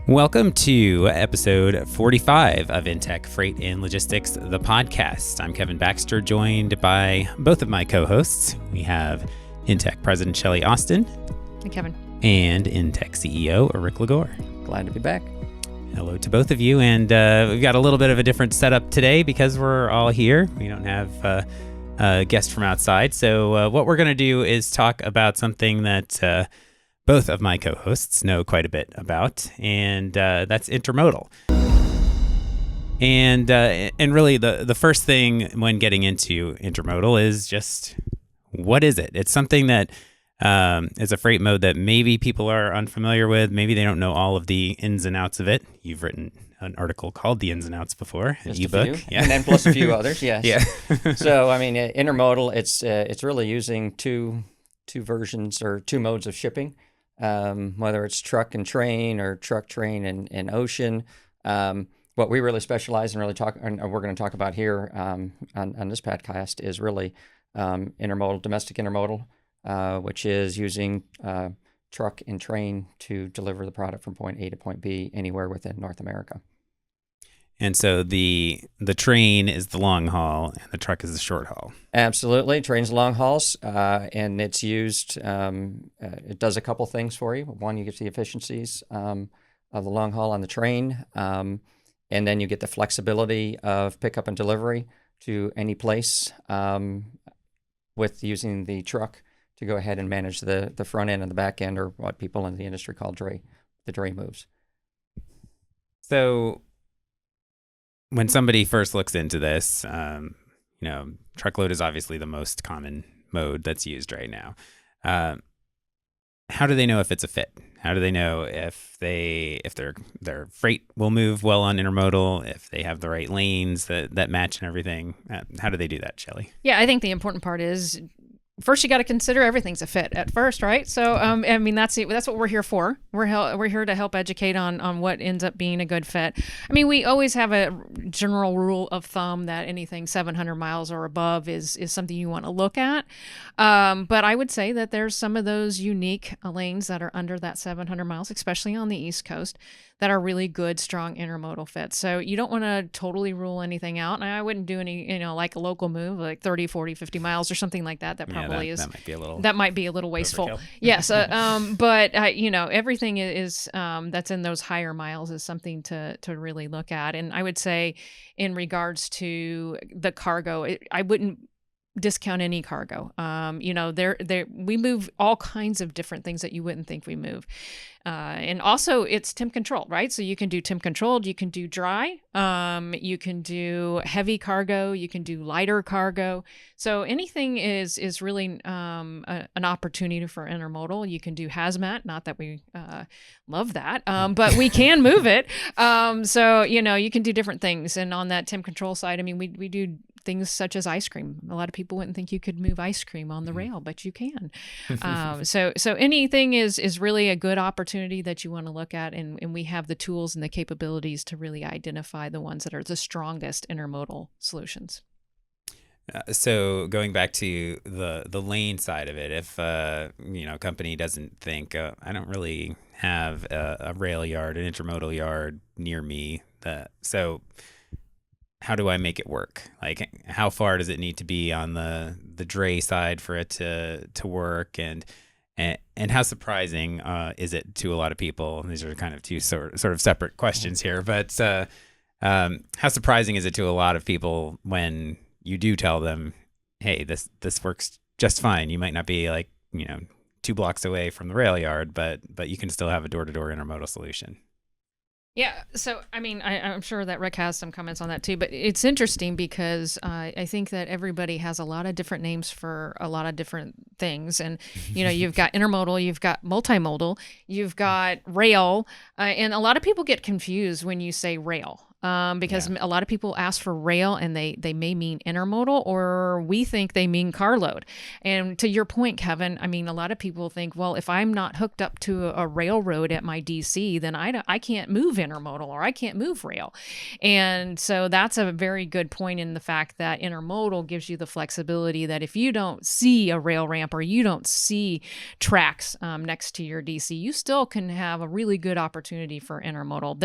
Welcome to episode 45 of InTek Freight and Logistics, the podcast. I'm Kevin Baxter, joined by both of my co-hosts. We have InTek President Shelli Austin. Hey, Kevin. And InTek CEO Rick LaGore. Glad to be back. Hello to both of you. And we've got a little bit of a different setup today because we're all here. We don't have a guest from outside. So what we're going to do is talk about something that both of my co-hosts know quite a bit about, and that's intermodal. And really, the first thing when getting into intermodal is just, what is it? It's something that is a freight mode that maybe people are unfamiliar with. Maybe they don't know all of the ins and outs of it. You've written an article called "The Ins and Outs" before, an ebook, yeah, and then plus a few others, yes. Yeah. So, I mean, intermodal, it's really using two versions or two modes of shipping. Whether it's truck and train or truck, train, and ocean. What we really specialize in, and we're going to talk about here on this podcast, is really intermodal, domestic intermodal, which is using truck and train to deliver the product from point A to point B anywhere within North America. And so the train is the long haul and the truck is the short haul. Absolutely. Trains long hauls, and it's used, it does a couple things for you. One, you get the efficiencies of the long haul on the train, and then you get the flexibility of pickup and delivery to any place with using the truck to go ahead and manage the front end and the back end, or what people in the industry call the dray moves. So when somebody first looks into this, truckload is obviously the most common mode that's used right now. How do they know if it's a fit? How do they know if their freight will move well on intermodal, if they have the right lanes that match and everything? How do they do that, Shelli? Yeah, I think the important part is, first, you got to consider everything's a fit at first, right? So, I mean, that's what we're here for. We're here to help educate on what ends up being a good fit. I mean, we always have a general rule of thumb that anything 700 miles or above is something you want to look at. But I would say that there's some of those unique lanes that are under that 700 miles, especially on the East Coast, that are really good, strong intermodal fits. So you don't want to totally rule anything out. And I wouldn't do any, like a local move, like 30, 40, 50 miles or something like that. That probably is. That might be a little wasteful. Overkill. Yes. But everything is that's in those higher miles is something to really look at. And I would say in regards to the cargo, I wouldn't discount any cargo. We move all kinds of different things that you wouldn't think we move. And also it's temp controlled, right? So you can do temp controlled, you can do dry, you can do heavy cargo, you can do lighter cargo. So anything is really an opportunity for intermodal. You can do hazmat, not that we love that, but we can move it. So, you can do different things. And on that temp control side, I mean, we do things such as ice cream. A lot of people wouldn't think you could move ice cream on the rail, but you can. So anything is really a good opportunity that you want to look at, and we have the tools and the capabilities to really identify the ones that are the strongest intermodal solutions. So going back to the lane side of it, if a company doesn't think I don't really have a rail yard, an intermodal yard near me, so how do I make it work? Like, how far does it need to be on the dray side for it to work? And how surprising is it to a lot of people? These are kind of two sort of separate questions here, but how surprising is it to a lot of people when you do tell them, hey, this works just fine? You might not be 2 blocks away from the rail yard, but you can still have a door-to-door intermodal solution. Yeah, so I mean, I'm sure that Rick has some comments on that too, but it's interesting because I think that everybody has a lot of different names for a lot of different things. And, you've got intermodal, you've got multimodal, you've got rail, and a lot of people get confused when you say rail. because a lot of people ask for rail and they may mean intermodal, or we think they mean carload. And to your point, Kevin, I mean, a lot of people think, well, if I'm not hooked up to a railroad at my DC, then I can't move intermodal or I can't move rail. And so that's a very good point in the fact that intermodal gives you the flexibility that if you don't see a rail ramp or you don't see tracks next to your DC, you still can have a really good opportunity for intermodal.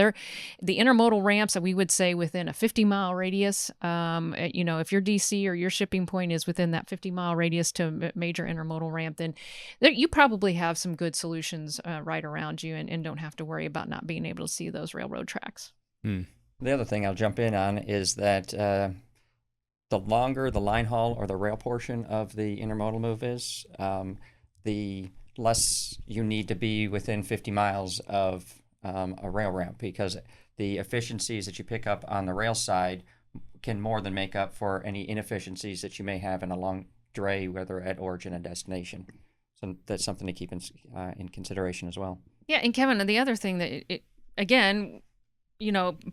The intermodal ramps that we would say within a 50-mile radius, if your DC or your shipping point is within that 50-mile radius to a major intermodal ramp, then you probably have some good solutions right around you and don't have to worry about not being able to see those railroad tracks. The other thing I'll jump in on is that the longer the line haul or the rail portion of the intermodal move is, the less you need to be within 50 miles of a rail ramp, because the efficiencies that you pick up on the rail side can more than make up for any inefficiencies that you may have in a long dray, whether at origin and destination. So that's something to keep in consideration as well. Yeah, and Kevin, the other thing that, again,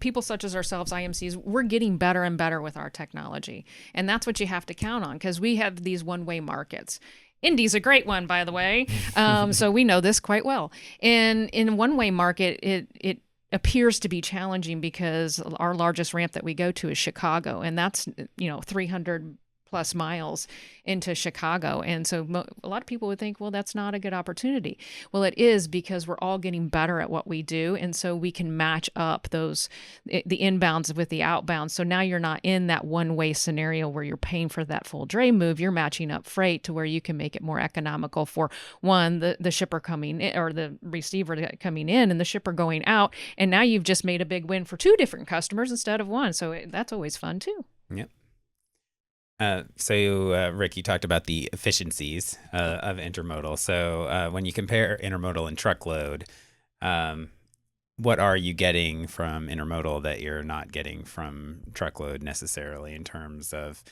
people such as ourselves, IMCs, we're getting better and better with our technology. And that's what you have to count on, because we have these one-way markets. Indy's a great one, by the way. So we know this quite well. And in a one-way market, it appears to be challenging because our largest ramp that we go to is Chicago, and that's 300 plus miles into Chicago. And so a lot of people would think, well, that's not a good opportunity. Well, it is, because we're all getting better at what we do. And so we can match up the inbounds with the outbounds. So now you're not in that one-way scenario where you're paying for that full dray move. You're matching up freight to where you can make it more economical for one, the shipper coming in, or the receiver coming in, and the shipper going out. And now you've just made a big win for two different customers instead of one. So that's always fun too. Yep. So, Rick, you talked about the efficiencies of intermodal. So when you compare intermodal and truckload, what are you getting from intermodal that you're not getting from truckload necessarily in terms of,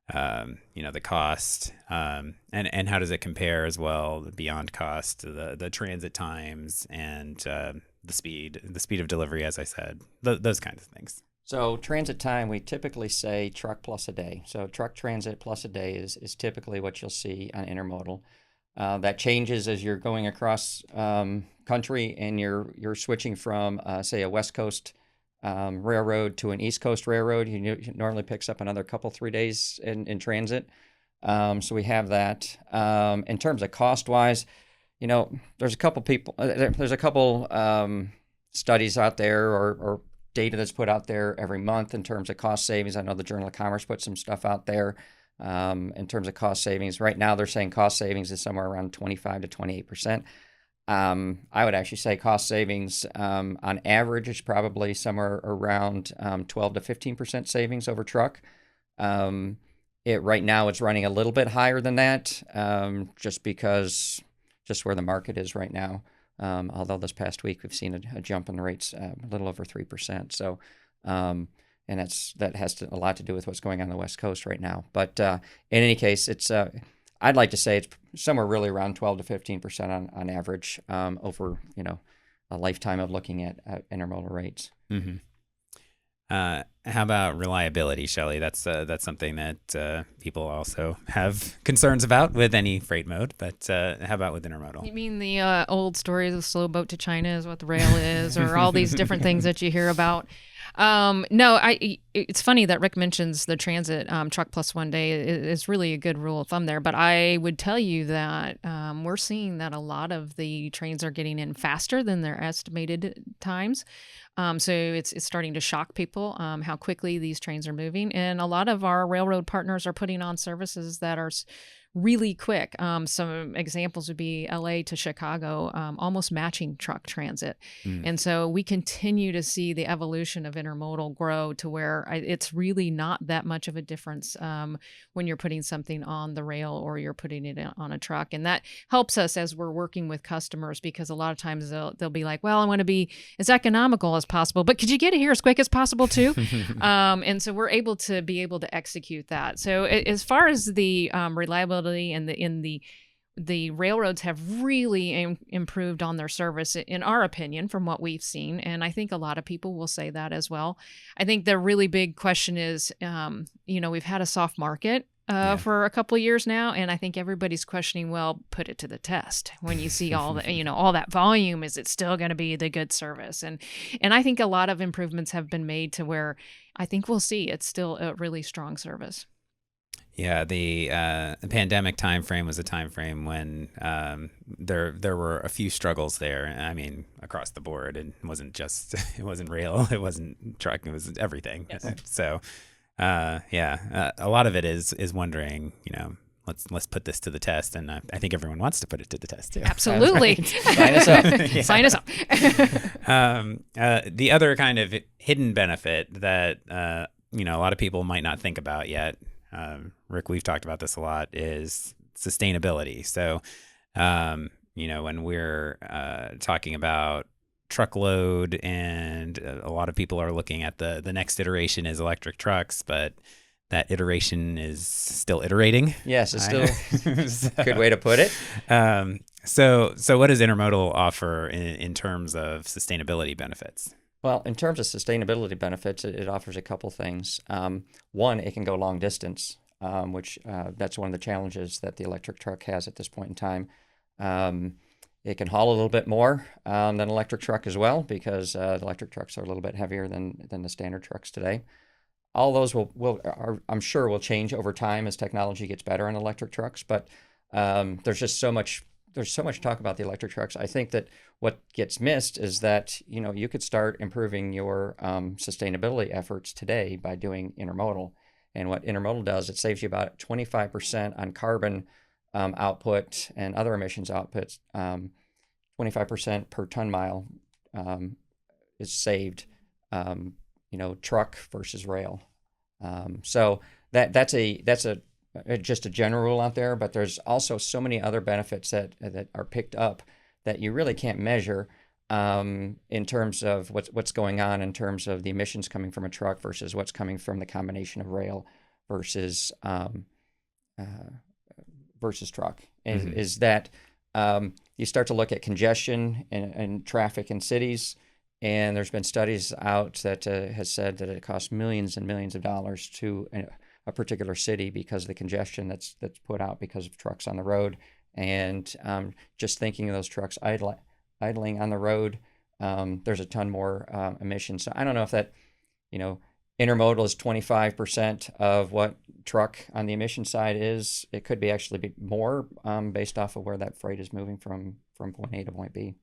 the cost? And how does it compare as well beyond cost to the transit times and the speed of delivery, as I said, those kinds of things? So transit time, we typically say truck plus a day. So truck transit plus a day is typically what you'll see on intermodal. That changes as you're going across country and you're switching from, say, a West Coast railroad to an East Coast railroad. It normally picks up another 3 days in transit. So we have that. In terms of cost-wise, there's a couple studies out there or data that's put out there every month in terms of cost savings. I know the Journal of Commerce put some stuff out there in terms of cost savings. Right now, they're saying cost savings is somewhere around 25 to 28%. I would actually say cost savings on average is probably somewhere around 12 to 15% savings over truck. Right now, it's running a little bit higher than that, just where the market is right now. Although this past week we've seen a jump in the rates a little over 3%. So, and that has a lot to do with what's going on the West Coast right now. But in any case, it's I'd like to say it's somewhere really around 12 to 15% on average over a lifetime of looking at intermodal rates. Mm-hmm. How about reliability, Shelli? That's something that people also have concerns about with any freight mode. But how about with intermodal? You mean the old story of the slow boat to China is what the rail is, or all these different things that you hear about? No, it's funny that Rick mentions the transit truck plus 1 day is really a good rule of thumb there. But I would tell you that we're seeing that a lot of the trains are getting in faster than their estimated times. So it's starting to shock people how quickly these trains are moving. And a lot of our railroad partners are putting on services that are really quick. Some examples would be LA to Chicago, almost matching truck transit. And so we continue to see the evolution of intermodal grow to where it's really not that much of a difference when you're putting something on the rail or you're putting it on a truck. And that helps us as we're working with customers, because a lot of times they'll be like, well, I want to be as economical as possible, but could you get it here as quick as possible too? And so we're able to execute that. So as far as the reliability and in the the railroads have really improved on their service, in our opinion, from what we've seen. And I think a lot of people will say that as well. I think the really big question is, we've had a soft market Yeah. for a couple of years now, and I think everybody's questioning, well, put it to the test. When you see all the, all that volume, is it still going to be the good service? And I think a lot of improvements have been made to where I think we'll see it's still a really strong service. Yeah, the pandemic timeframe was a timeframe when there were a few struggles there. I mean, across the board. It wasn't just it wasn't rail, it wasn't truck, it was everything. Yes. So a lot of it is wondering, let's put this to the test, and I think everyone wants to put it to the test too. Absolutely. Sign us up. Yeah. Sign us up. The other kind of hidden benefit that a lot of people might not think about yet. Rick, we've talked about this a lot, is sustainability. So, when we're talking about truckload, and a lot of people are looking at the next iteration is electric trucks, but that iteration is still iterating. Yes, it's still a good way to put it. So what does Intermodal offer in terms of sustainability benefits? Well, in terms of sustainability benefits, it offers a couple things. One, it can go long distance, which that's one of the challenges that the electric truck has at this point in time. It can haul a little bit more than an electric truck as well, because the electric trucks are a little bit heavier than the standard trucks today. All those I'm sure will change over time as technology gets better on electric trucks, but there's just so much talk about the electric trucks. I think that what gets missed is that, you could start improving your sustainability efforts today by doing intermodal. And what intermodal does, it saves you about 25% on carbon output and other emissions outputs. 25% per ton mile is saved, truck versus rail. So that's just a general rule out there, but there's also so many other benefits that are picked up that you really can't measure in terms of what's going on in terms of the emissions coming from a truck versus what's coming from the combination of rail versus truck. Mm-hmm. Is that you start to look at congestion and traffic in cities, and there's been studies out that has said that it costs millions and millions of dollars to a particular city because of the congestion that's put out because of trucks on the road. And just thinking of those trucks idling on the road, there's a ton more emissions. So I don't know if that, intermodal is 25% of what truck on the emission side is. It could be actually be more based off of where that freight is moving from point A to point B.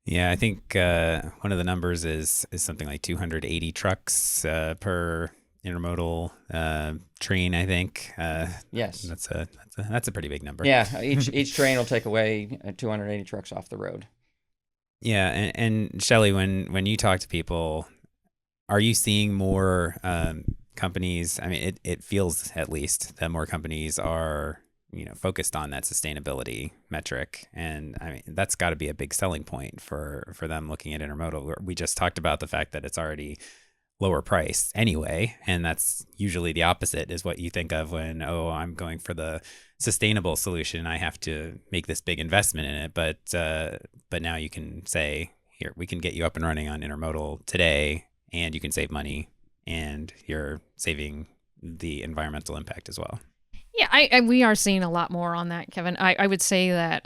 Yeah, I think one of the numbers is something like 280 trucks per intermodal train, I think. Yes, that's a pretty big number. Yeah, each train will take away 280 trucks off the road. Yeah, and Shelli, when you talk to people, are you seeing more companies? I mean, it feels at least that more companies are focused on that sustainability metric, and I mean that's got to be a big selling point for them looking at intermodal. We just talked about the fact that it's already lower price anyway, and that's usually the opposite is what you think of when, I'm going for the sustainable solution, I have to make this big investment in it, but now you can say, here, we can get you up and running on intermodal today, and you can save money, and you're saving the environmental impact as well. Yeah, we are seeing a lot more on that, Kevin. I would say that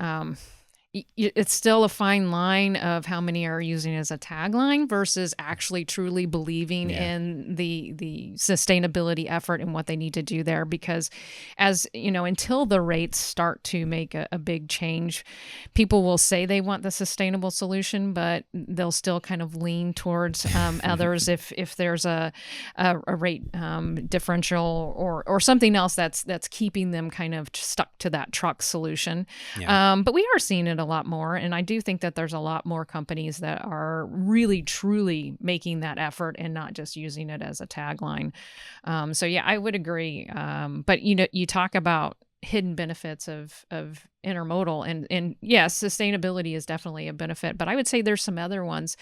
it's still a fine line of how many are using it as a tagline versus actually truly believing in the sustainability effort and what they need to do there. Because until the rates start to make a big change, people will say they want the sustainable solution, but they'll still kind of lean towards others if there's a rate differential or something else that's keeping them kind of stuck to that truck solution. Yeah. But we are seeing it a lot more, and I do think that there's a lot more companies that are really truly making that effort and not just using it as a tagline. So yeah, I would agree. But you talk about hidden benefits of intermodal. And yes, sustainability is definitely a benefit, but I would say there's some other ones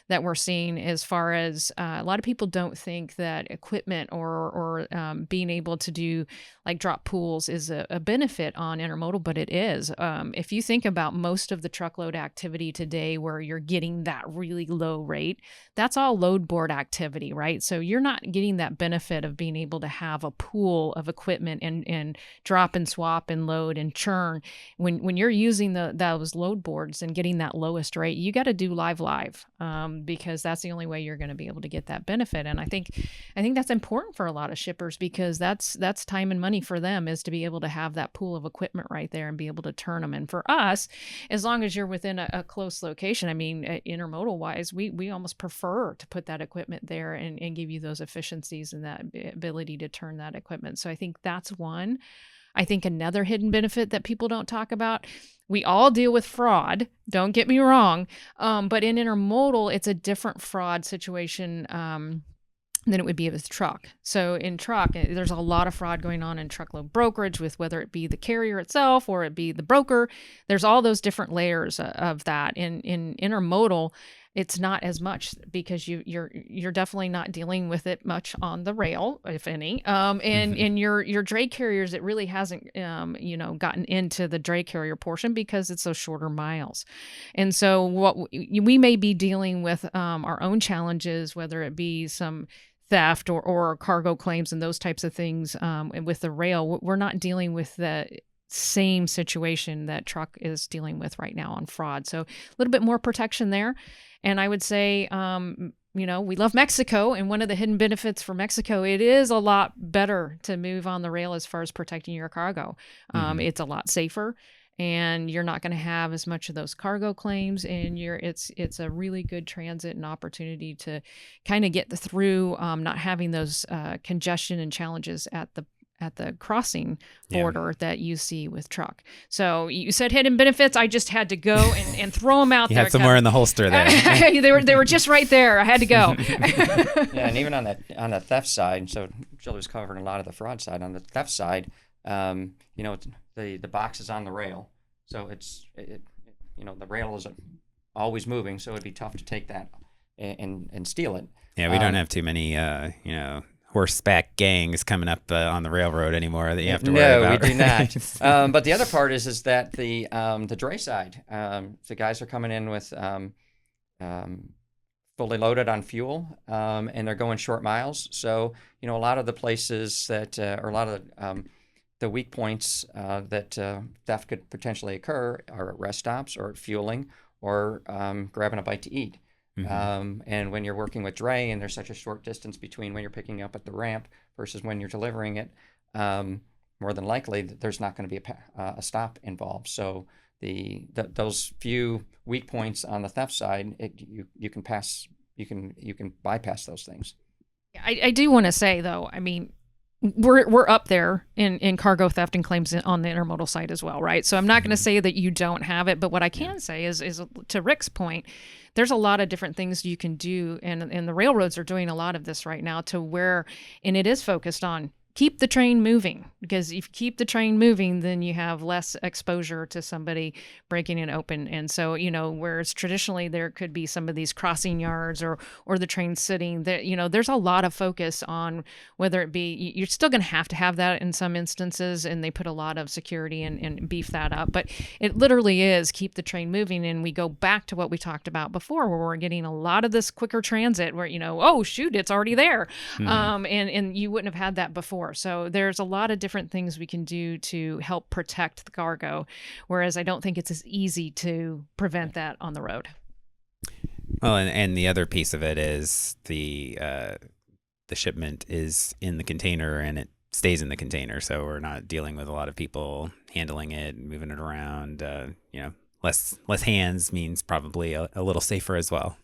that we're seeing as far as a lot of people don't think that equipment or being able to do like drop pools is a benefit on intermodal, but it is. If you think about most of the truckload activity today where you're getting that really low rate, that's all load board activity, right? So you're not getting that benefit of being able to have a pool of equipment and drop and swap and load and churn. When you're using those load boards and getting that lowest rate, you got to do live because that's the only way you're going to be able to get that benefit. And I think that's important for a lot of shippers because that's time and money for them is to be able to have that pool of equipment right there and be able to turn them. And for us, as long as you're within a close location, I mean, intermodal wise, we almost prefer to put that equipment there and give you those efficiencies and that ability to turn that equipment. So I think that's one. I think another hidden benefit that people don't talk about, we all deal with fraud, don't get me wrong, but in intermodal, it's a different fraud situation than it would be with truck. So in truck, there's a lot of fraud going on in truckload brokerage with whether it be the carrier itself or it be the broker. There's all those different layers of that. In intermodal, it's not as much because you're definitely not dealing with it much on the rail, if any. And your dray carriers, it really hasn't gotten into the dray carrier portion because it's those shorter miles. And so what we may be dealing with our own challenges, whether it be some theft or cargo claims and those types of things, and with the rail, we're not dealing with the same situation that truck is dealing with right now on fraud. So a little bit more protection there. And I would say, we love Mexico, and one of the hidden benefits for Mexico, it is a lot better to move on the rail as far as protecting your cargo. It's a lot safer, and you're not going to have as much of those cargo claims, and it's a really good transit and opportunity to kind of get through not having those congestion and challenges at the crossing border that you see with truck. So you said hidden benefits. I just had to go and throw them out you there. Had somewhere in the holster there. they were just right there. I had to go. Yeah, and even on the theft side, so Jill was covering a lot of the fraud side. On the theft side, the box is on the rail, so the rail is always moving, so it'd be tough to take that and steal it. Yeah, we don't have too many horseback gangs coming up on the railroad anymore that you have to worry about. No, we do not. But the other part is that the dray side, the guys are coming in with fully loaded on fuel, and they're going short miles. So a lot of the places that, or a lot of the weak points that theft could potentially occur are at rest stops or at fueling or grabbing a bite to eat. And when you're working with dray and there's such a short distance between when you're picking up at the ramp versus when you're delivering it, more than likely there's not going to be a stop involved. So those few weak points on the theft side, you can bypass those things. I do want to say though, I mean, we're up there in cargo theft and claims on the intermodal side as well, right? So I'm not going to say that you don't have it, but what I can say is to Rick's point, there's a lot of different things you can do, and the railroads are doing a lot of this right now and it is focused on keep the train moving, because if you keep the train moving, then you have less exposure to somebody breaking it open. And so, whereas traditionally there could be some of these crossing yards or the train sitting, that there's a lot of focus on whether it be, you're still going to have that in some instances, and they put a lot of security and beef that up. But it literally is keep the train moving. And we go back to what we talked about before, where we're getting a lot of this quicker transit where, oh shoot, it's already there. And you wouldn't have had that before. So there's a lot of different things we can do to help protect the cargo, whereas I don't think it's as easy to prevent that on the road. Well, and the other piece of it is the shipment is in the container and it stays in the container, so we're not dealing with a lot of people handling it and moving it around. Less hands means probably a little safer as well.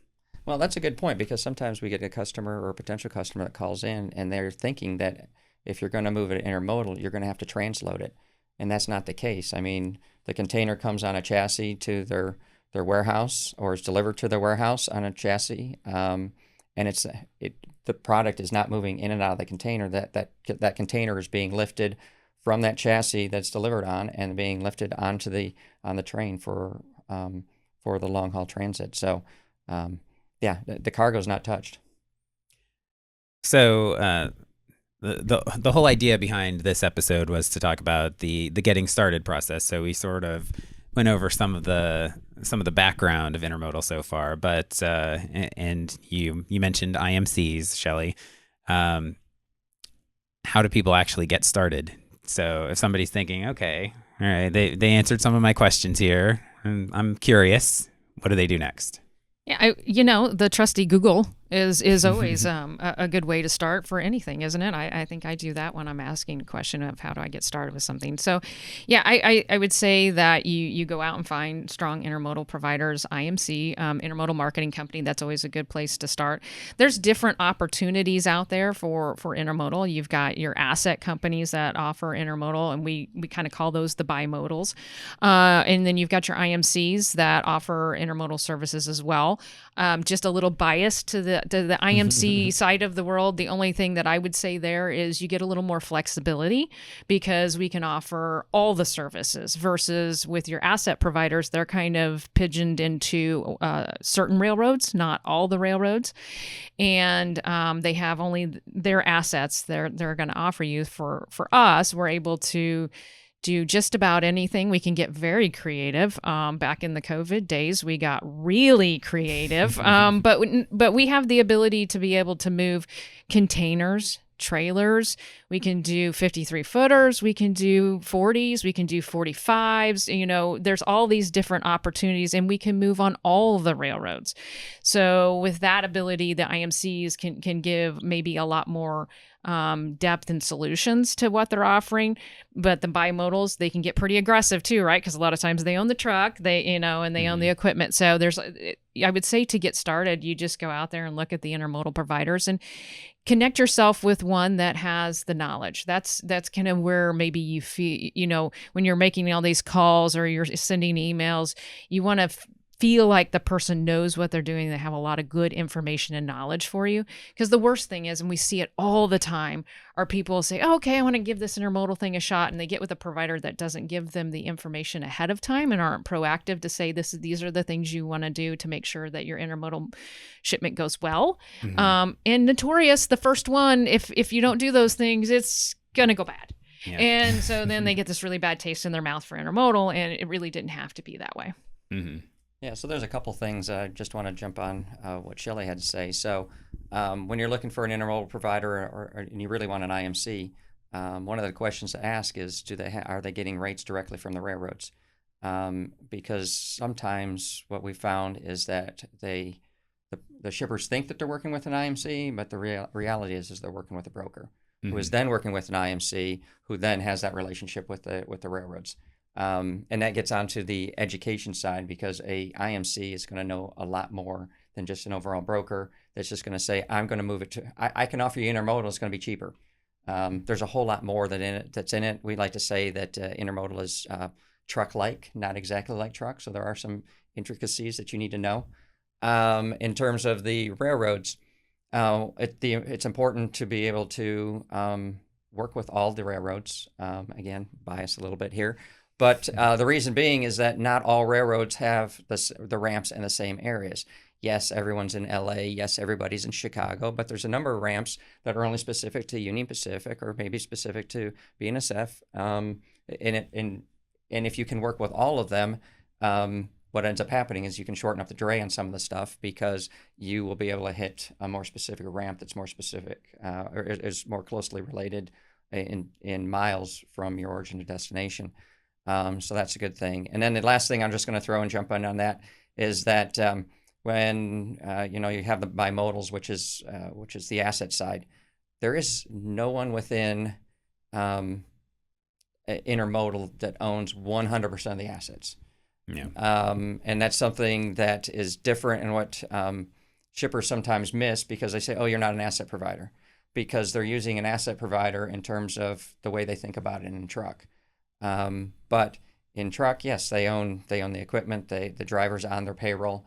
Well, that's a good point, because sometimes we get a customer or a potential customer that calls in and they're thinking that if you're going to move it intermodal, you're going to have to transload it. And that's not the case. I mean, the container comes on a chassis to their warehouse, or is delivered to their warehouse on a chassis. And the product is not moving in and out of the container. That container is being lifted from that chassis that's delivered on and being lifted onto on the train for the long haul transit. So, yeah, the cargo is not touched. So the whole idea behind this episode was to talk about the getting started process. So we sort of went over some of the background of intermodal so far, but and you mentioned IMCs, Shelli. How do people actually get started? So if somebody's thinking, okay, all right, they answered some of my questions here, and I'm curious, what do they do next? Yeah, the trusty Google is always a good way to start for anything, isn't it? I think I do that when I'm asking a question of how do I get started with something. So, yeah, I would say that you go out and find strong intermodal providers, IMC, intermodal marketing company. That's always a good place to start. There's different opportunities out there for intermodal. You've got your asset companies that offer intermodal, and we kind of call those the bimodals. And then you've got your IMCs that offer intermodal services as well. Just a little bias to the IMC side of the world. The only thing that I would say there is you get a little more flexibility because we can offer all the services versus with your asset providers, they're kind of pigeoned into certain railroads, not all the railroads. And they have only their assets they're going to offer you. For us, we're able to do just about anything. We can get very creative. Back in the COVID days, we got really creative. But we have the ability to be able to move containers, trailers. We can do 53 footers. We can do 40s. We can do 45s. There's all these different opportunities, and we can move on all the railroads. So with that ability, the IMCs can give maybe a lot more depth and solutions to what they're offering. But the bimodals, they can get pretty aggressive too, right? Because a lot of times they own the truck, and they own the equipment. So I would say to get started, you just go out there and look at the intermodal providers and connect yourself with one that has the knowledge. That's kind of where maybe you feel, when you're making all these calls or you're sending emails, you want to feel like the person knows what they're doing. They have a lot of good information and knowledge for you. Because the worst thing is, and we see it all the time, are people say, oh, okay, I want to give this intermodal thing a shot. And they get with a provider that doesn't give them the information ahead of time and aren't proactive to say, these are the things you want to do to make sure that your intermodal shipment goes well. Mm-hmm. And notorious, the first one, if you don't do those things, it's going to go bad. Yeah. And so then they get this really bad taste in their mouth for intermodal, and it really didn't have to be that way. Mm-hmm. Yeah, so there's a couple things I just want to jump on what Shelli had to say. So when you're looking for an intermodal provider and you really want an IMC, one of the questions to ask is, are they getting rates directly from the railroads? Because sometimes what we found is that the shippers think that they're working with an IMC, but the reality is they're working with a broker, mm-hmm. who is then working with an IMC, who then has that relationship with the railroads. And that gets onto the education side, because a IMC is going to know a lot more than just an overall broker that's just going to say, I'm going to move it to, I can offer you intermodal, it's going to be cheaper. There's a whole lot more that's in it. We like to say that intermodal is truck-like, not exactly like truck. So there are some intricacies that you need to know. In terms of the railroads, it's important to be able to work with all the railroads. Again, bias a little bit here. But the reason being is that not all railroads have the ramps in the same areas. Yes, everyone's in LA. Yes, everybody's in Chicago. But there's a number of ramps that are only specific to Union Pacific or maybe specific to BNSF. And if you can work with all of them, what ends up happening is you can shorten up the dray on some of the stuff, because you will be able to hit a more specific ramp that's more specific or is more closely related in miles from your origin to destination. So that's a good thing. And then the last thing I'm just going to throw and jump in on that is that when you have the bimodals, which is the asset side, there is no one within intermodal that owns 100% of the assets. Yeah. And that's something that is different in what shippers sometimes miss, because they say, oh, you're not an asset provider, because they're using an asset provider in terms of the way they think about it in truck. But in truck, yes, they own the equipment, the driver's on their payroll.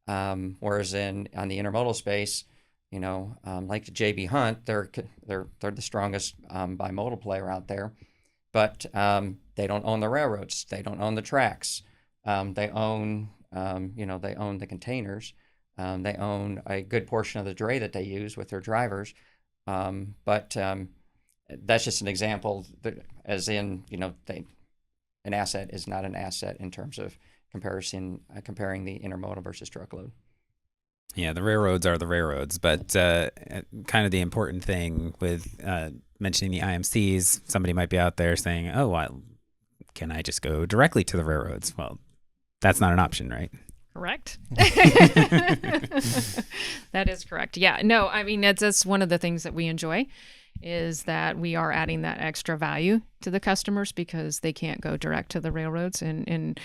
Whereas on the intermodal space, like the JB Hunt, they're the strongest bimodal player out there, but they don't own the railroads. They don't own the tracks. They own, they own the containers. They own a good portion of the dray that they use with their drivers. But that's just an example, that, as in, an asset is not an asset in terms of comparing the intermodal versus truckload. Yeah, the railroads are the railroads, but kind of the important thing with mentioning the IMCs, somebody might be out there saying, "Oh, well, can I just go directly to the railroads?" Well, that's not an option, right? Correct. That is correct. Yeah. No, I mean, that's one of the things that we enjoy, is that we are adding that extra value to the customers because they can't go direct to the railroads, and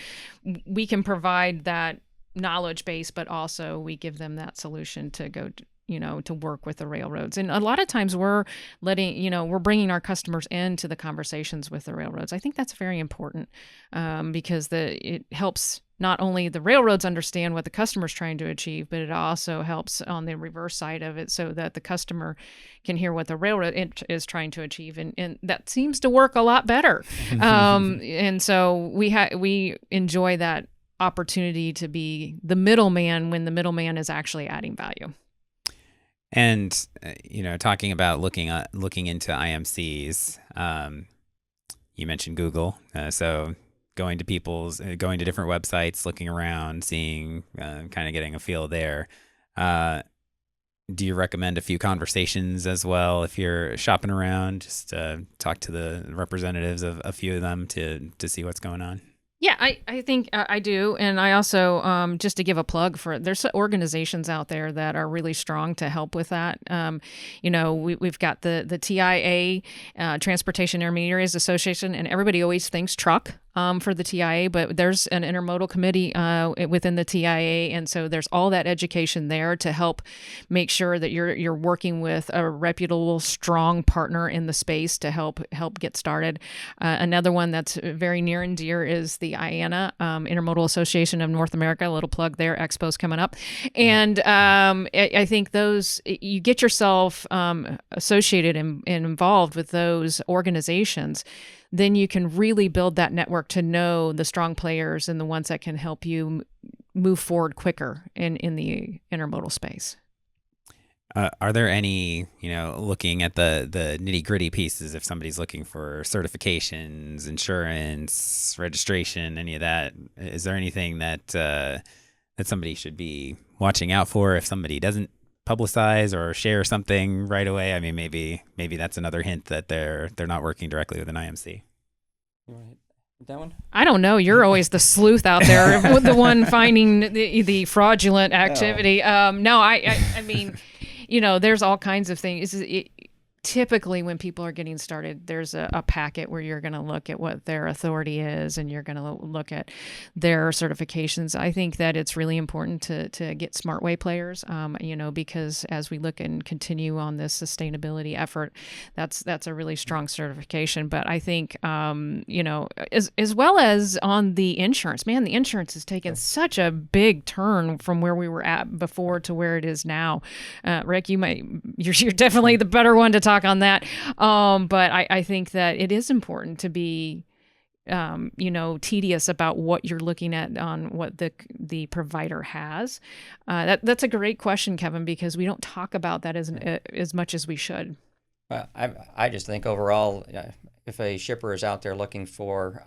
we can provide that knowledge base, but also we give them that solution to go to work with the railroads. And a lot of times we're bringing our customers into the conversations with the railroads. I think that's very important, because it helps not only the railroads understand what the customer's trying to achieve, but it also helps on the reverse side of it, so that the customer can hear what the railroad is trying to achieve. And that seems to work a lot better. And so we enjoy that opportunity to be the middleman when the middleman is actually adding value. And talking about looking into IMCs, you mentioned Google, so going to different websites, looking around, seeing, kind of getting a feel there. Do you recommend a few conversations as well if you're shopping around? Just talk to the representatives of a few of them to see what's going on. Yeah, I think I do. And I also, just to give a plug there's organizations out there that are really strong to help with that. We've got the TIA, Transportation Intermediaries Association, and everybody always thinks truck for the TIA, but there's an intermodal committee within the TIA. And so there's all that education there to help make sure that you're working with a reputable, strong partner in the space to help get started. Another one that's very near and dear is the IANA, Intermodal Association of North America. A little plug there. Expo's coming up. And I think you get yourself associated and involved with those organizations, then you can really build that network to know the strong players and the ones that can help you move forward quicker in the intermodal space. Are there any, looking at the nitty gritty pieces, if somebody's looking for certifications, insurance, registration, any of that, is there anything that somebody should be watching out for if somebody doesn't publicize or share something right away? I mean, maybe that's another hint that they're not working directly with an IMC. You want to hit that one? I don't know. You're always the sleuth out there, the one finding the fraudulent activity. No, I mean, there's all kinds of things. Typically, when people are getting started, there's a packet where you're going to look at what their authority is, and you're going to look at their certifications. I think that it's really important to get smart way players, because as we look and continue on this sustainability effort, that's a really strong certification. But I think, as well as on the insurance, man, the insurance has taken such a big turn from where we were at before to where it is now. Rick, you're definitely the better one to talk on that. But I think that it is important to be, tedious about what you're looking at on what the provider has. That's a great question, Kevin, because we don't talk about that as much as we should. Well, I just think overall, if a shipper is out there looking for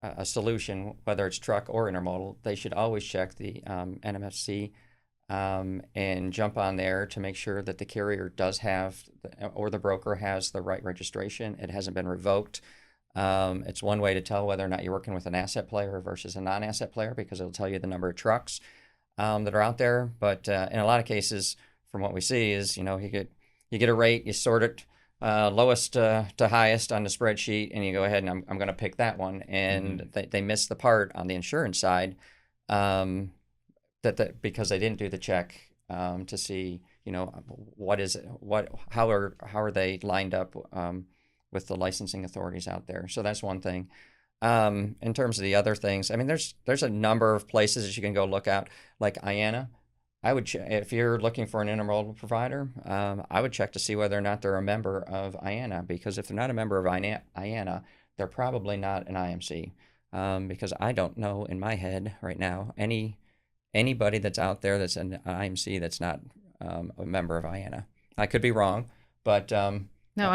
a solution, whether it's truck or intermodal, they should always check the NMFC. And jump on there to make sure that the carrier does have, or the broker has, the right registration. It hasn't been revoked. It's one way to tell whether or not you're working with an asset player versus a non-asset player, because it'll tell you the number of trucks that are out there. But in a lot of cases, from what we see, is you get a rate, you sort it lowest to highest on the spreadsheet, and you go ahead and I'm going to pick that one, and they miss the part on the insurance side. That because they didn't do the check to see, how are they lined up with the licensing authorities out there. So that's one thing. In terms of the other things, I mean, there's a number of places that you can go look at, like IANA. I would if you're looking for an intermodal provider, I would check to see whether or not they're a member of IANA, because if they're not a member of IANA, they're probably not an IMC, because I don't know in my head right now anybody that's out there that's an IMC that's not a member of IANA. I could be wrong, but No,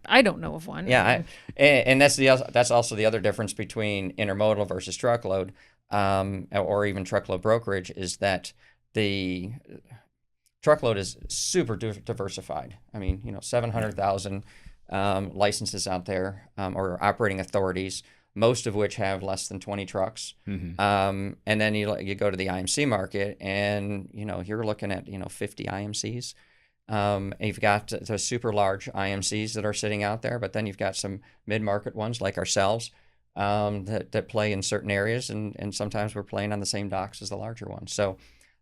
I don't know of one. yeah, and that's also the other difference between intermodal versus truckload, or even truckload brokerage, is that the truckload is super diversified. I mean, 700,000 licenses out there, or operating authorities, most of which have less than 20 trucks. Mm-hmm. And then you go to the IMC market, and you're looking at 50 IMCs. And you've got the super large IMCs that are sitting out there, but then you've got some mid-market ones like ourselves, that play in certain areas, and sometimes we're playing on the same docks as the larger ones. So,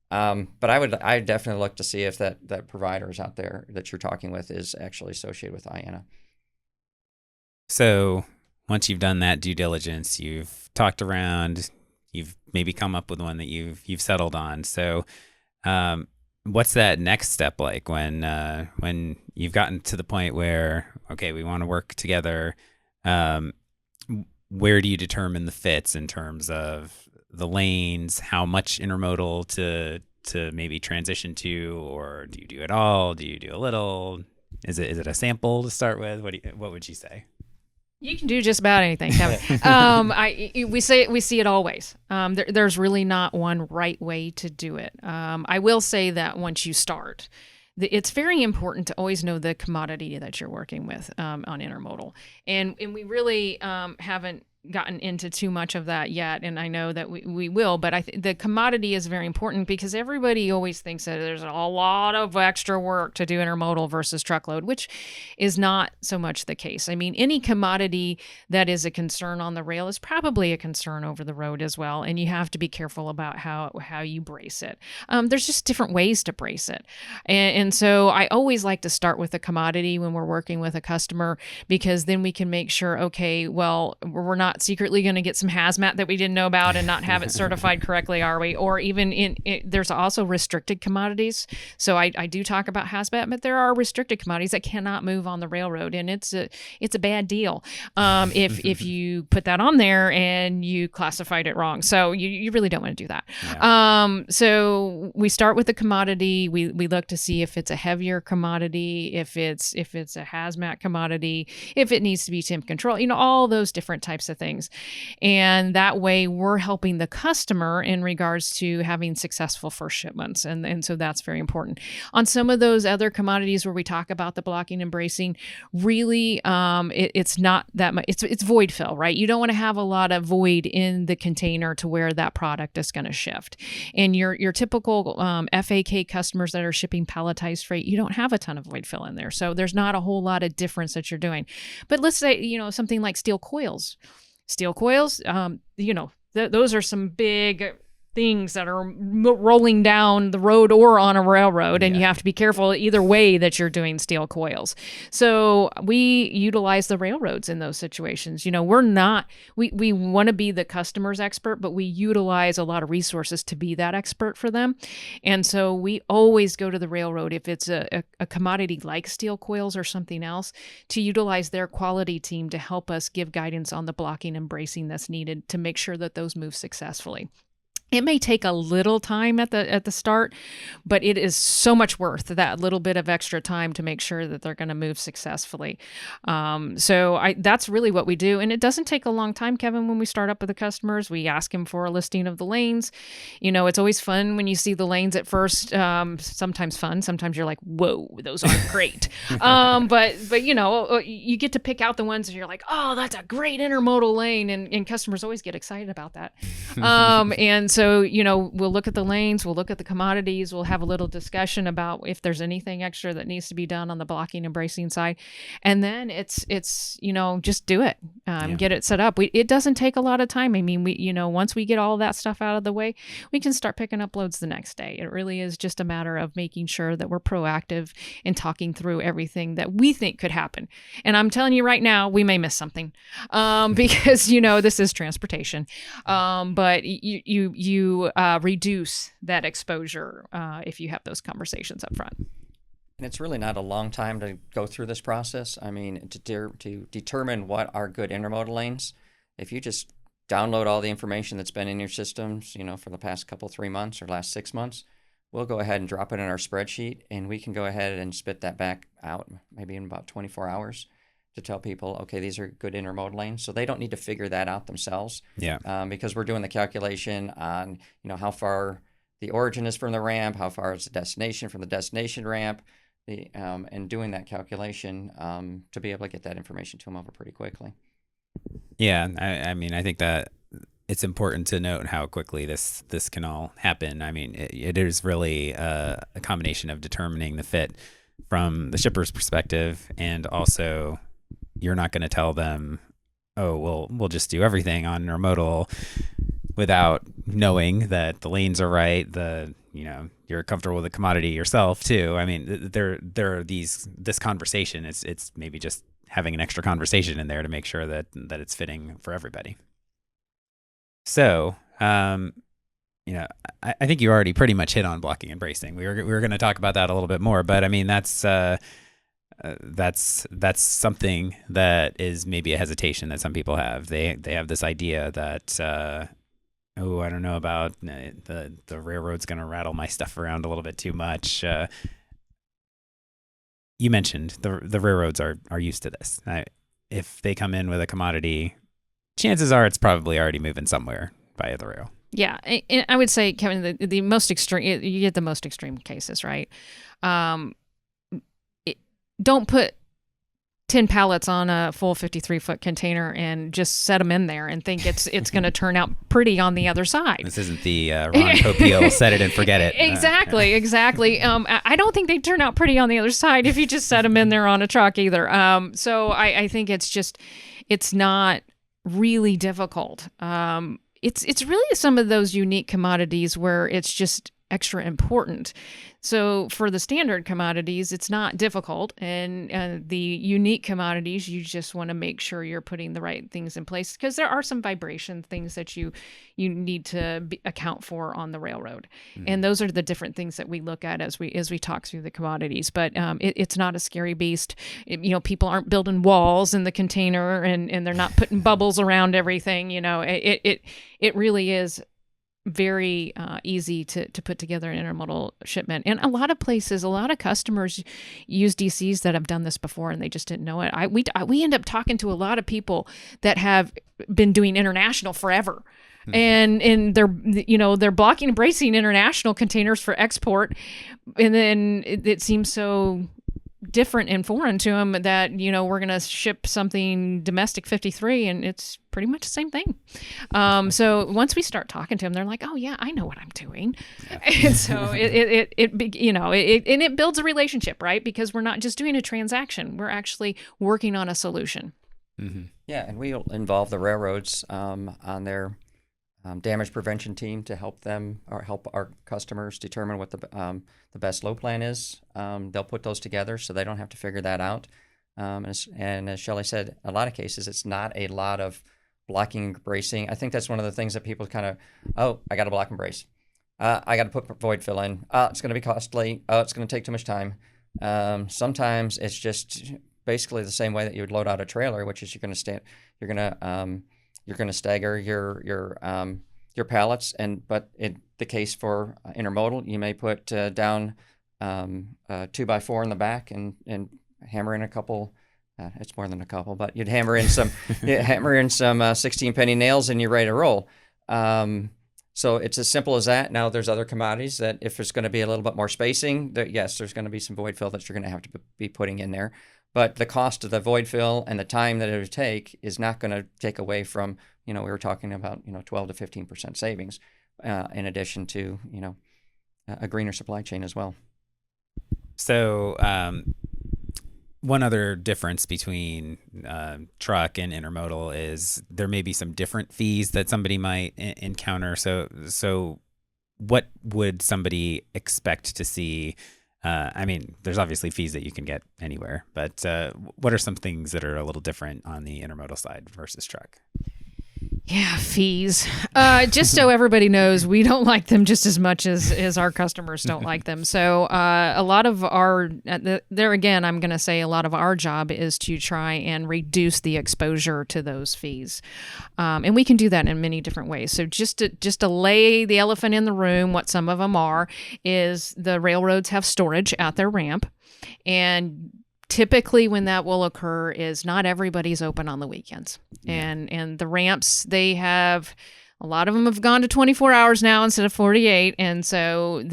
but I definitely look to see if that providers out there that you're talking with is actually associated with IANA. So once you've done that due diligence, you've talked around, you've maybe come up with one that you've settled on. So, what's that next step like when you've gotten to the point where, okay, we want to work together? Where do you determine the fits in terms of the lanes, how much intermodal to maybe transition to, or do you do it all? Do you do a little? Is it a sample to start with? What would you say? You can do just about anything, Kevin. We see it always. There's really not one right way to do it. I will say that once you start, it's very important to always know the commodity that you're working with on intermodal, and we really haven't gotten into too much of that yet, and I know that we will, but the commodity is very important, because everybody always thinks that there's a lot of extra work to do intermodal versus truckload, which is not so much the case. I mean, any commodity that is a concern on the rail is probably a concern over the road as well, and you have to be careful about how you brace it. There's just different ways to brace it, and so I always like to start with a commodity when we're working with a customer, because then we can make sure, okay, well, we're not secretly going to get some hazmat that we didn't know about and not have it certified correctly, are we? Or even there's also restricted commodities. So I do talk about hazmat, but there are restricted commodities that cannot move on the railroad, and it's a bad deal if you put that on there and you classified it wrong. So you really don't want to do that. Yeah. So we start with the commodity. We look to see if it's a heavier commodity, if it's a hazmat commodity, if it needs to be temp control, all those different types of things. And that way we're helping the customer in regards to having successful first shipments. And so that's very important. On some of those other commodities where we talk about the blocking and bracing, really it's not that much. It's void fill, right? You don't want to have a lot of void in the container to where that product is going to shift. And your typical FAK customers that are shipping palletized freight, you don't have a ton of void fill in there. So there's not a whole lot of difference that you're doing. But let's say, something like steel coils. Steel coils, those are some big things that are rolling down the road or on a railroad, and you have to be careful either way that you're doing steel coils. So we utilize the railroads in those situations. We want to be the customer's expert, but we utilize a lot of resources to be that expert for them. And so we always go to the railroad if it's a commodity like steel coils or something else, to utilize their quality team to help us give guidance on the blocking and bracing that's needed to make sure that those move successfully. It may take a little time at the start, but it is so much worth that little bit of extra time to make sure that they're going to move successfully. So that's really what we do. And it doesn't take a long time, Kevin, when we start up with the customers. We ask them for a listing of the lanes. It's always fun when you see the lanes at first. Sometimes fun. Sometimes you're like, whoa, those aren't great. But you get to pick out the ones that you're like, oh, that's a great intermodal lane. And customers always get excited about that. And so, we'll look at the lanes, we'll look at the commodities, we'll have a little discussion about if there's anything extra that needs to be done on the blocking and bracing side. And then it's just do it, get it set up. It doesn't take a lot of time. I mean, once we get all that stuff out of the way, we can start picking up loads the next day. It really is just a matter of making sure that we're proactive in talking through everything that we think could happen. And I'm telling you right now, we may miss something because, this is transportation. But you you reduce that exposure if you have those conversations up front. And it's really not a long time to go through this process. I mean, to determine what are good intermodal lanes, if you just download all the information that's been in your systems, for the past 3 months or last 6 months, we'll go ahead and drop it in our spreadsheet, and we can go ahead and spit that back out maybe in about 24 hours to tell people, okay, these are good intermodal lanes. So they don't need to figure that out themselves. Yeah. Because we're doing the calculation on, how far the origin is from the ramp, how far is the destination from the destination ramp, and doing that calculation to be able to get that information to them over pretty quickly. Yeah, I mean, I think that it's important to note how quickly this can all happen. I mean, it is really a combination of determining the fit from the shipper's perspective, and also you're not going to tell them, oh, we'll just do everything on intermodal without knowing that the lanes are right, you're comfortable with the commodity yourself too. I mean, there are this conversation. It's maybe just having an extra conversation in there to make sure that it's fitting for everybody. So, I think you already pretty much hit on blocking and bracing. We were going to talk about that a little bit more, but I mean, that's something that is maybe a hesitation that some people have. They have this idea that, I don't know about the railroad's going to rattle my stuff around a little bit too much. You mentioned the railroads are used to this. If they come in with a commodity, chances are it's probably already moving somewhere via the rail. Yeah, and I would say, Kevin, the most extreme, you get the most extreme cases, right? Don't put 10 pallets on a full 53-foot container and just set them in there and think it's going to turn out pretty on the other side. This isn't the Ron Popeil set it and forget it. Exactly. I don't think they turn out pretty on the other side if you just set them in there on a truck either. So I think it's not really difficult. It's really some of those unique commodities where it's just extra important. So for the standard commodities, it's not difficult. And the unique commodities, you just want to make sure you're putting the right things in place, because there are some vibration things that you need to account for on the railroad. Mm-hmm. And those are the different things that we look at as we talk through the commodities. But it's not a scary beast. People aren't building walls in the container and they're not putting bubbles around everything. It really is very easy to put together an intermodal shipment. And a lot of customers use DCs that have done this before and they just didn't know it. We end up talking to a lot of people that have been doing international forever. Mm-hmm. And they're blocking and bracing international containers for export. And then it seems so different and foreign to them that, we're going to ship something domestic 53 and it's pretty much the same thing. So once we start talking to them, they're like, oh yeah, I know what I'm doing. Yeah. And so it builds a relationship, right? Because we're not just doing a transaction. We're actually working on a solution. Mm-hmm. Yeah. And we'll involve the railroads on their damage prevention team to help them or help our customers determine what the best load plan is. They'll put those together so they don't have to figure that out. And as Shelli said, a lot of cases, it's not a lot of blocking and bracing. I think that's one of the things that people kind of, I got to block and brace. I got to put void fill in. It's going to be costly. It's going to take too much time. Sometimes it's just basically the same way that you would load out a trailer, which is you're going to stagger your pallets, but in the case for intermodal, you may put down 2x4 in the back and hammer in a couple. It's more than a couple, but you'd hammer in some 16 penny nails and you're ready to roll. So it's as simple as that. Now there's other commodities that if there's going to be a little bit more spacing, yes, there's going to be some void fill that you're going to have to be putting in there. But the cost of the void fill and the time that it would take is not going to take away from, we were talking about, 12 to 15% savings, in addition to, a greener supply chain as well. So one other difference between truck and intermodal is there may be some different fees that somebody might encounter. So what would somebody expect to see? There's obviously fees that you can get anywhere, but what are some things that are a little different on the intermodal side versus truck? Yeah, fees. Just so everybody knows, we don't like them just as much as our customers don't like them. So a lot of our, there again, I'm going to say a lot of our job is to try and reduce the exposure to those fees. And we can do that in many different ways. So just to lay the elephant in the room, what some of them are, is the railroads have storage at their ramp. And typically when that will occur is not everybody's open on the weekends. And the ramps, they have, a lot of them have gone to 24 hours now instead of 48. And so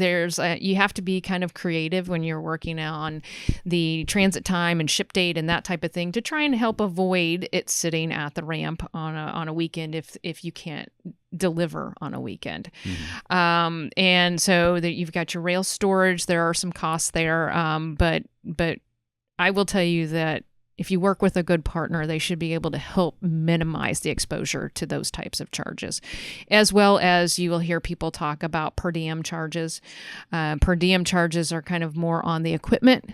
you have to be kind of creative when you're working on the transit time and ship date and that type of thing to try and help avoid it sitting at the ramp on a weekend if you can't deliver on a weekend. And so that you've got your rail storage, there are some costs there. But I will tell you that if you work with a good partner, they should be able to help minimize the exposure to those types of charges, as well as you will hear people talk about per diem charges. Per diem charges are kind of more on the equipment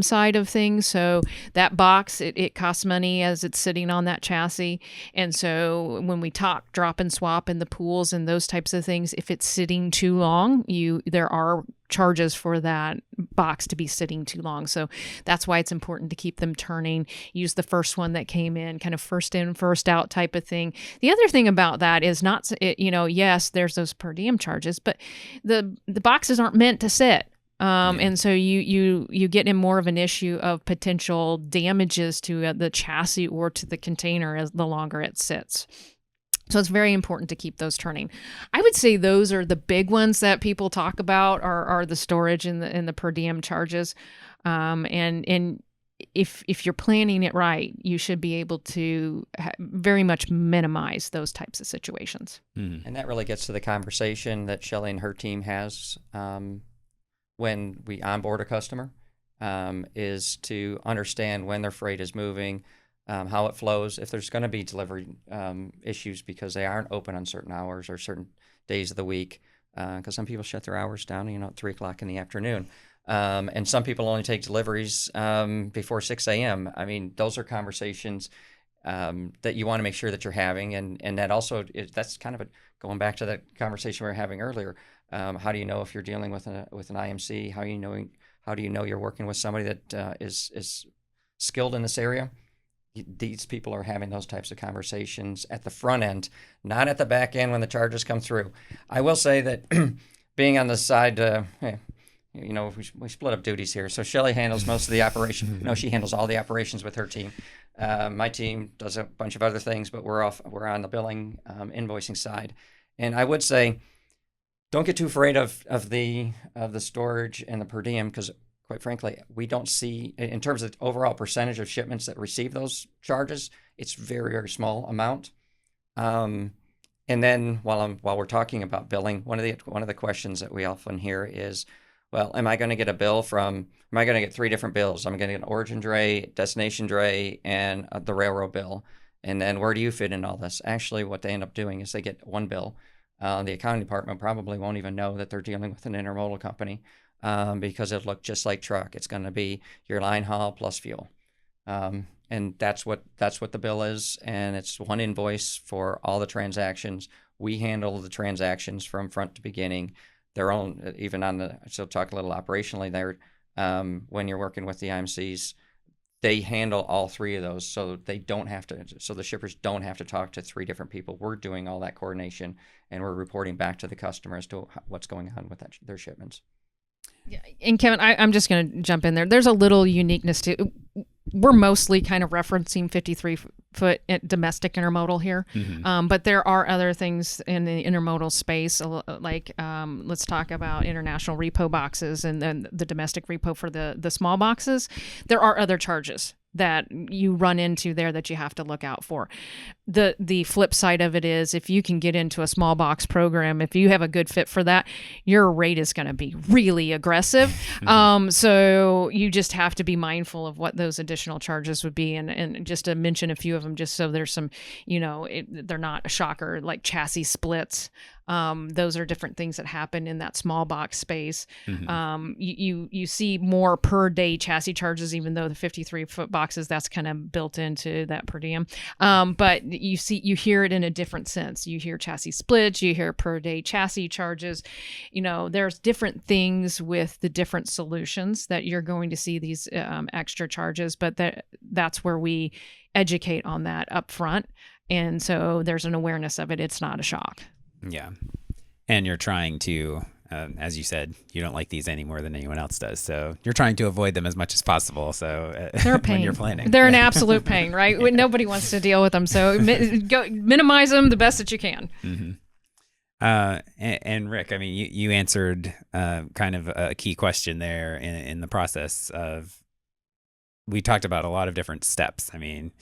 side of things. So that box, it costs money as it's sitting on that chassis. And so when we talk drop and swap in the pools and those types of things, if it's sitting too long, there are charges for that box to be sitting too long. So that's why it's important to keep them turning. Use the first one that came in, kind of first in, first out type of thing. The other thing about that is yes, there's those per diem charges, but the boxes aren't meant to sit. And so you get in more of an issue of potential damages to the chassis or to the container as the longer it sits. So it's very important to keep those turning. I would say those are the big ones that people talk about are the storage and the per diem charges. And if you're planning it right, you should be able to very much minimize those types of situations. And that really gets to the conversation that Shelli and her team has when we onboard a customer, is to understand when their freight is moving, how it flows, if there's going to be delivery issues because they aren't open on certain hours or certain days of the week, because some people shut their hours down, at 3 o'clock in the afternoon. And some people only take deliveries before 6 a.m. I mean, those are conversations that you want to make sure that you're having. And that also, that's kind of going back to that conversation we were having earlier. How do you know if you're dealing with an IMC? How do you know you're working with somebody that is skilled in this area? These people are having those types of conversations at the front end, not at the back end when the charges come through. I will say that being on the side, we split up duties here. So Shelli handles most of the operation. No, she handles all the operations with her team. My team does a bunch of other things, but we're on the billing, invoicing side. And I would say, don't get too afraid of the storage and the per diem, because quite frankly, we don't see, in terms of the overall percentage of shipments that receive those charges, it's very, very small amount. And then while we're talking about billing, one of the questions that we often hear is, well, am I going to get 3 different bills? I'm going to get an origin dray, destination dray, and the railroad bill. And then where do you fit in all this? Actually, what they end up doing is they get one bill. The accounting department probably won't even know that they're dealing with an intermodal company. Because it looked just like truck. It's going to be your line haul plus fuel. And that's what the bill is. And it's one invoice for all the transactions. We handle the transactions from front to beginning. Their own, even so talk a little operationally there, when you're working with the IMCs, they handle all 3 of those. So the shippers don't have to talk to 3 different people. We're doing all that coordination and we're reporting back to the customer as to what's going on with their shipments. Yeah, and Kevin, I'm just going to jump in there. There's a little uniqueness to. We're mostly kind of referencing 53-foot domestic intermodal here, but there are other things in the intermodal space, like let's talk about international repo boxes and then the domestic repo for the small boxes. There are other charges that you run into there that you have to look out for. The flip side of it is, if you can get into a small box program, if you have a good fit for that, your rate is going to be really aggressive. So you just have to be mindful of what those additional charges would be. And just to mention a few of them, just so there's some, they're not a shocker, like chassis splits. Those are different things that happen in that small box space. You see more per day chassis charges, even though the 53-foot box boxes, that's kind of built into that per diem. But you hear it in a different sense. You hear chassis splits, you hear per day chassis charges. There's different things with the different solutions that you're going to see these extra charges, but that's where we educate on that up front. And so there's an awareness of it. It's not a shock. Yeah. And you're trying to, as you said, you don't like these any more than anyone else does. So you're trying to avoid them as much as possible. So they're a pain. When you're planning. They're an absolute pain, right? Yeah. Nobody wants to deal with them. So minimize them the best that you can. Mm-hmm. And Rick, I mean, you answered kind of a key question there in the process of, we talked about a lot of different steps. I mean,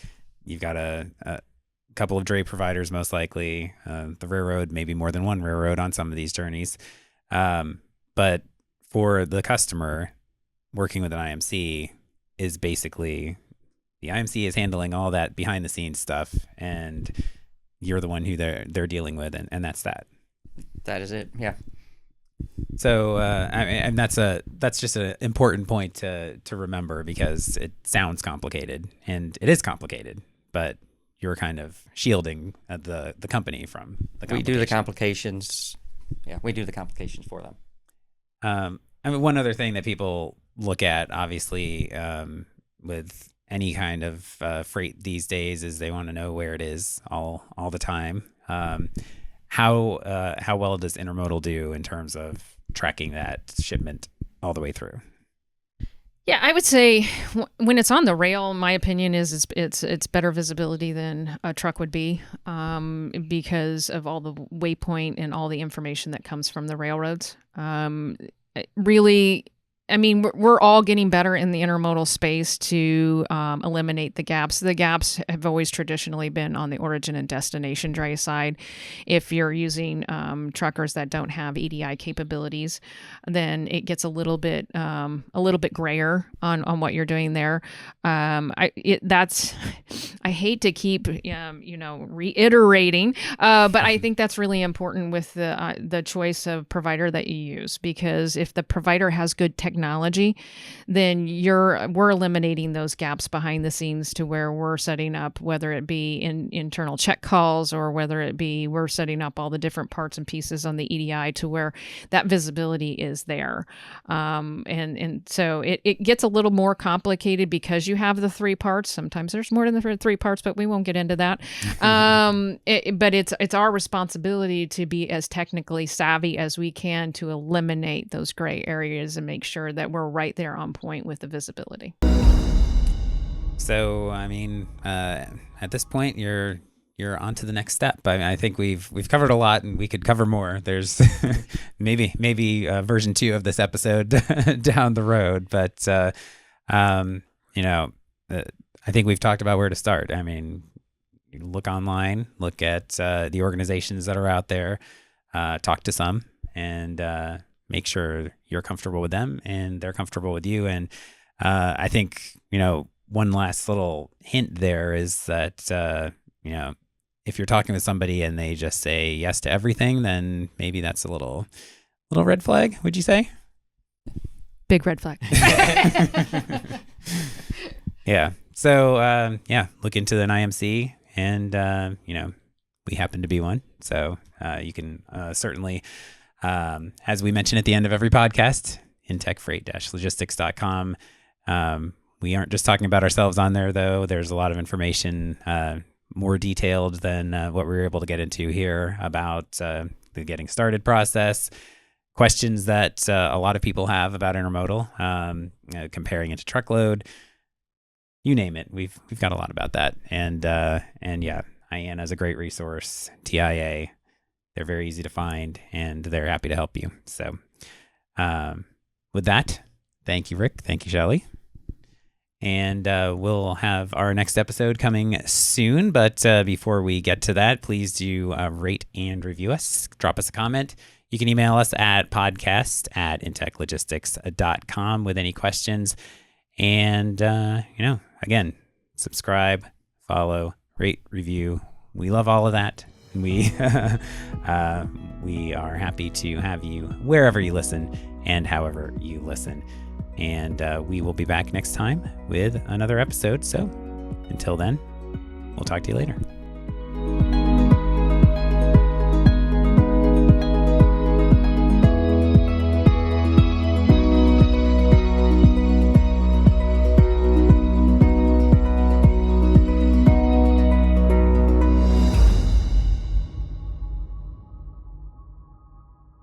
you've got a couple of dray providers, most likely, the railroad, maybe more than one railroad on some of these journeys. But for the customer, working with an IMC is basically, the IMC is handling all that behind the scenes stuff, and you're the one who they're dealing with, and that's that. That is it. Yeah. So, and that's just an important point to remember, because it sounds complicated, and it is complicated, but you're kind of shielding the company from the complications. We do the complications. Yeah, we do the complications for them. I mean, one other thing that people look at, obviously, with any kind of freight these days, is they want to know where it is all the time. How well does Intermodal do in terms of tracking that shipment all the way through? Yeah, I would say when it's on the rail, my opinion is it's better visibility than a truck would be, because of all the waypoint and all the information that comes from the railroads. Really, I mean, we're all getting better in the intermodal space to eliminate the gaps. The gaps have always traditionally been on the origin and destination dray side. If you're using truckers that don't have EDI capabilities, then it gets a little bit grayer on what you're doing there. I hate to keep reiterating, but I think that's really important with the choice of provider that you use, because if the provider has good technology, then we're eliminating those gaps behind the scenes to where we're setting up, whether it be in internal check calls or whether it be we're setting up all the different parts and pieces on the EDI to where that visibility is there. And so it gets a little more complicated because you have the three parts. Sometimes there's more than the three parts, but we won't get into that. But it's our responsibility to be as technically savvy as we can to eliminate those gray areas and make sure that we're right there on point with the visibility. So, I mean, at this point, you're on to the next step. I think we've covered a lot, and we could cover more. There's maybe version 2 of this episode down the road, but I think we've talked about where to start. I mean, you look online, look at the organizations that are out there, talk to some, and make sure you're comfortable with them and they're comfortable with you. And I think, one last little hint there is that, if you're talking with somebody and they just say yes to everything, then maybe that's a little red flag, would you say? Big red flag. Yeah. So, look into an IMC, and, we happen to be one. So you can certainly... as we mention at the end of every podcast, InTekFreight-Logistics.com. We aren't just talking about ourselves on there, though. There's a lot of information more detailed than what we were able to get into here about the getting started process, questions that a lot of people have about intermodal, comparing it to truckload. You name it. We've got a lot about that. And yeah, IANA is a great resource. TIA. They're very easy to find, and they're happy to help you. So with that, thank you, Rick. Thank you, Shelli. And we'll have our next episode coming soon. But before we get to that, please do rate and review us. Drop us a comment. You can email us at podcast@inteklogistics.com with any questions. And, again, subscribe, follow, rate, review. We love all of that. We we are happy to have you wherever you listen and however you listen. And we will be back next time with another episode. So until then, we'll talk to you later.